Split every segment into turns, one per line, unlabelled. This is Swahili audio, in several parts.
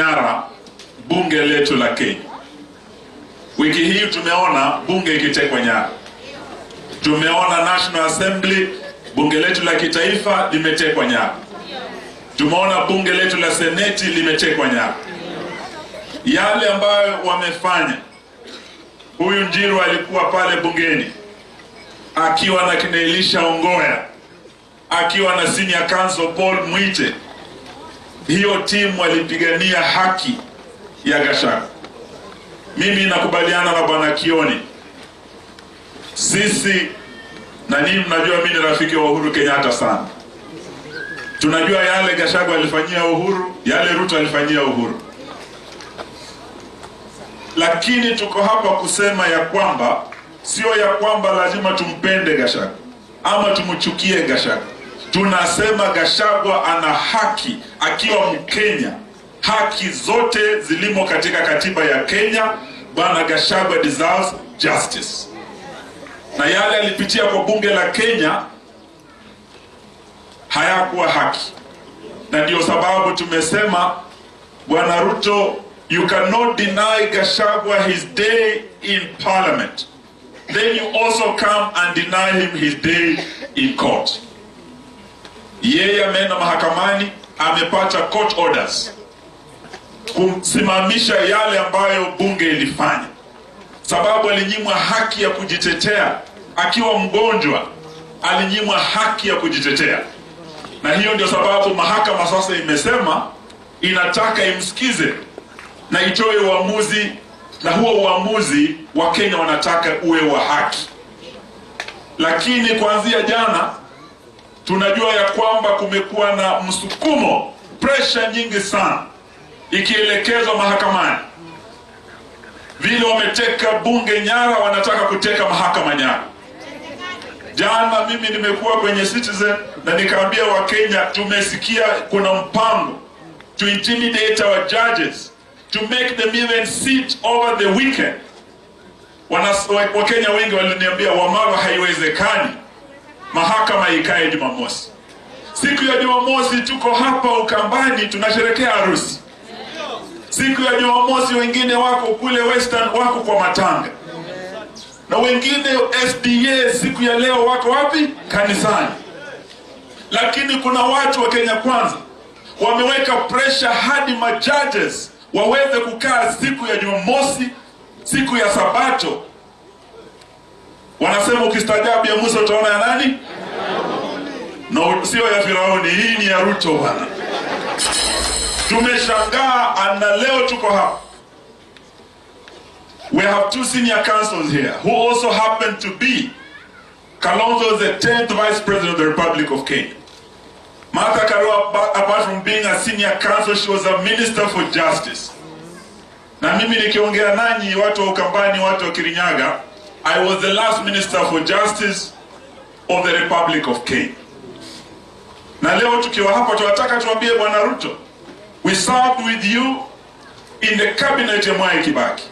nyara bunge letu la Kenya. Wiki hii tumeona bunge ikitekwa nyara. Tumeona National Assembly, bunge letu la kitaifa limetekwa nyara. Tumeona bunge letu la Seneti limetekwa nyara. Yale ambayo wamefanya, huyu Njiru alikuwa pale bungeni akiwa na Kinelisha Ongoya, akiwa na Senior Counsel Paul Mwite. Hiyo timu walipigania haki ya Gachagua. Mimi nakubaliana na Bwana Kioni. Sisi na ninyi mnajua mimi ni rafiki wa Uhuru Kenyatta sana. Tunajua yale Gachagua alifanyia Uhuru, yale Ruto alifanyia Uhuru. Lakini tuko hapa kusema ya kwamba sio ya kwamba lazima tumpende Gachagua ama tumchukie Gachagua. Tunasema Gachagua ana haki akiwa Mkenya. Haki zote zilimo katika katiba ya Kenya. Bwana Gachagua deserves justice. Na yale alipitia kwa bunge la Kenya hayakuwa haki. Na ndio sababu tumesema, Bwana Ruto, you cannot deny Gachagua his day in parliament. Then you also come and deny him his day in court. Yeye ameenda mahakamani, amepata court orders kusimamisha yale ambayo bunge ilifanya. Sababu alinyimwa haki ya kujitetea. Akiwa mgonjwa alinyimwa haki ya kujitetea. Na hiyo ndio sababu mahakama sasa imesema inataka imsikize na itoe uamuzi, na huo uamuzi wa Kenya wanataka uwe wa haki. Lakini kuanzia jana tunajua ya kwamba kumekuwa na msukumo, pressure nyingi sana ikielekezwa mahakamani. Vile wameteka bunge nyara, wanataka kuteka mahakama nyara. Jana mimi nimekuwa kwenye Citizen na nikaambia wa Kenya, tumesikia kuna mpango to intimidate our judges, to make them even sit over the weekend. Wa Kenya wengi waliniambia, Wamalwa, haiwezekani mahakama ikae Jumamosi. Siku ya Jumamosi tuko hapa Ukambani tunasherehekea harusi. Siku ya Jumamosi wengine wako kule Western, wako kwa matanga. Na wengine SDA siku ya leo wako wapi? Kanisani. Lakini kuna watu wa Kenya Kwanza wameweka pressure hadi majudges waweze kukaa siku ya Jumamosi, siku ya Sabato. Wanasema ukistajabu ya Musa utaona ya nani? No, sio ya Firauni, hii ni ya Ruto bwana. Tumeshangaa na leo tuko hapa. We have two senior counsels here who also happen to be Kalonzo, the 10th Vice President of the Republic of Kenya. Martha Karua, apart from being a senior counsel, she was a Minister for Justice. Na mimi nikiongea nanyi watu wa Ukambani, watu wa Kirinyaga, I was the last Minister for Justice of the Republic of Kenya. Na leo tukiwa hapa tunataka tuambie Bwana Ruto, we served with you in the cabinet ya Mwai Kibaki.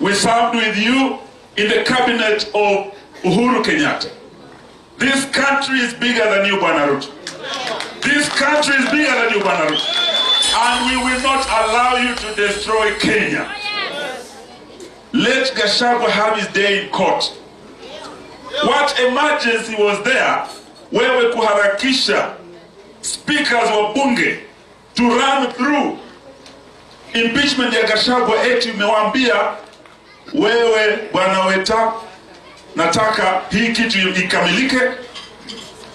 We served with you in the cabinet of Uhuru Kenyatta. This country is bigger than you, Bwana Ruto. This country is bigger than you, Bwana Ruto. And we will not allow you to destroy Kenya. Let Gachagua have his day in court. What emergency was there wewe kuharakisha speakers wa bunge to run through impeachment ya Gachagua? Eti umewaambia wewe Bwana Weta, nataka hii kitu ikamilike,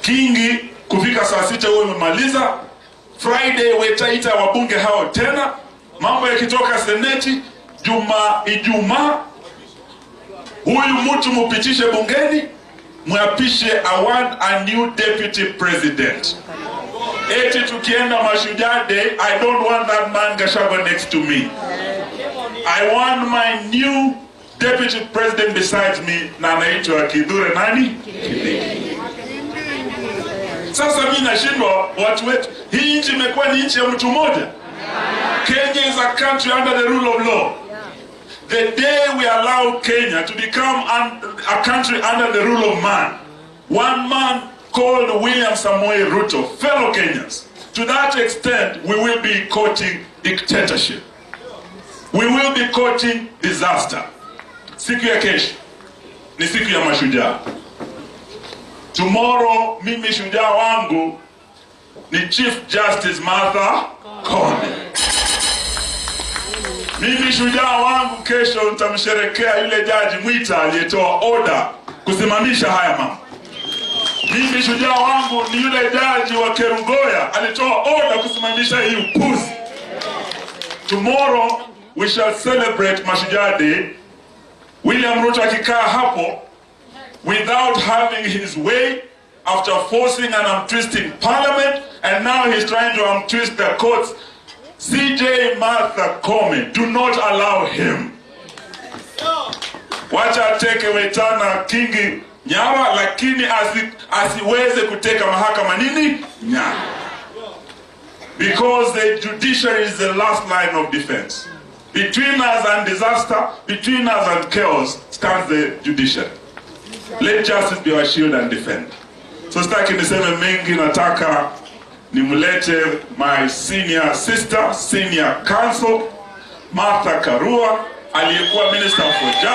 Kingi kufika saa 6 wewe umemaliza, Friday Weta wabunge hao tena, mambo yakitoka Seneti Ijumaa huyu mtu mupitishe bungeni, muapishe a new deputy president. Eti tukienda Mashujaa Day, I don't want that man Gachagua next to me. I want my new deputy president besides me, na anaitwa Kidhure nani? Sasa mimi nashindwa watu wetu. Hii nchi imekuwa ni nchi ya mtu mmoja. Kenya is a country under the rule of law. The day we allow Kenya to become a country under the rule of man, one man called William Samoei Ruto, fellow Kenyans, to that extent we will be quoting dictatorship. We will be courting disaster. Siku ya kesho ni siku ya mashujaa. Tomorrow mimi shujaa wangu ni Chief Justice Martha Koome. Mimi shujaa wangu kesho nitamsherekea yule jaji Mwita aliyetoa order kusimamisha haya mambo. Mimi shujaa wangu ni yule jaji wa Kerugoya alitoa order kusimamisha hii upuzi. Tomorrow we shall celebrate Mashujaa Day. William Ruto akikaa hapo without having his way, after forcing and untwisting parliament, and now he's trying to untwist the courts. CJ Martha Koome, do not allow him. Wacha ateke wetana kingi nyara, lakini asiweze kuteka mahakama nini nyara. Because the judiciary is the last line of defense. Between us and disaster, between us and chaos, stands the judiciary. Let justice be our shield and defend. So sitaki niseme mengi, nataka nimulete my senior sister, senior counsel, Martha Karua, aliyekuwa Minister for Justice.